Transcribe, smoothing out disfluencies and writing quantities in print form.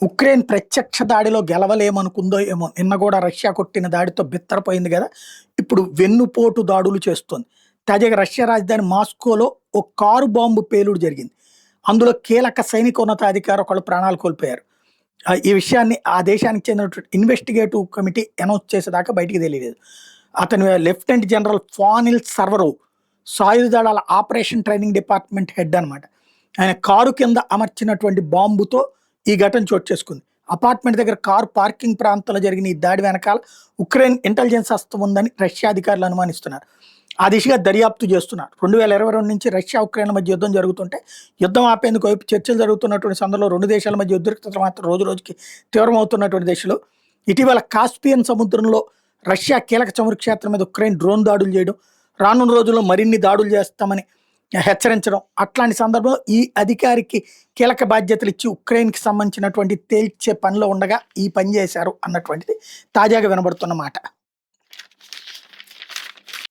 Ukraine ప్రత్యక్ష దాడిలో గెలవలేమనుకుందో ఏమో! నిన్న గూడా రష్యా కొట్టిన దాడితో బిత్తరపోయింది గదా! ఇప్పుడు వెన్నుపోటు దాడులు చేస్తోంది. తాజాగా రష్యా రాజధాని మాస్కోలో ఓ కారు బాంబు పేలుడు జరిగింది. అందులో కీలక సైనికోన్నతాధికారి ఒకళ్ళు ప్రాణాలు కోల్పోయారు. ఈ విషయాన్ని ఆ దేశానికి చెందినటువంటి ఇన్వెస్టిగేటివ్ కమిటీ అనౌన్స్ చేసేదాకా బయటికి తెలియలేదు. అతను లెఫ్టినెంట్ జనరల్ ఫానిల్ సర్వరోవ్ సాయుధ దళాల ఆపరేషన్ ట్రైనింగ్ డిపార్ట్మెంట్ హెడ్ అనమాట. ఆయన కారు కింద అమర్చినటువంటి బాంబుతో ఈ ఘటన చోటు చేసుకుంది. అపార్ట్మెంట్ దగ్గర కారు పార్కింగ్ ప్రాంతంలో జరిగిన ఈ దాడి వెనకాల ఉక్రెయిన్ ఇంటెలిజెన్స్ హస్తం ఉందని రష్యా అధికారులు అనుమానిస్తున్నారు. ఆ దిశగా దర్యాప్తు చేస్తున్నారు. 2022 నుంచి రష్యా ఉక్రెయిన్ల మధ్య యుద్ధం జరుగుతుంటే యుద్ధం ఆపేందుకు వైపు చర్చలు జరుగుతున్నటువంటి సందర్భంలో రెండు దేశాల మధ్య ఉద్రిక్తతలు మాత్రం రోజు రోజుకి తీవ్రమవుతున్నటువంటి దశలో ఇటీవల కాస్పియన్ సముద్రంలో రష్యా కీలక చమురు క్షేత్రం మీద ఉక్రెయిన్ డ్రోన్ దాడులు చేయడం, రానున్న రోజుల్లో మరిన్ని దాడులు చేస్తామని హెచ్చరించడం, అట్లాంటి సందర్భంలో ఈ అధికారికి కీలక బాధ్యతలు ఇచ్చి ఉక్రెయిన్కి సంబంధించినటువంటి తేల్చే పనిలో ఉండగా ఈ పని చేశారు అన్నటువంటిది తాజాగా వినబడుతున్న మాట.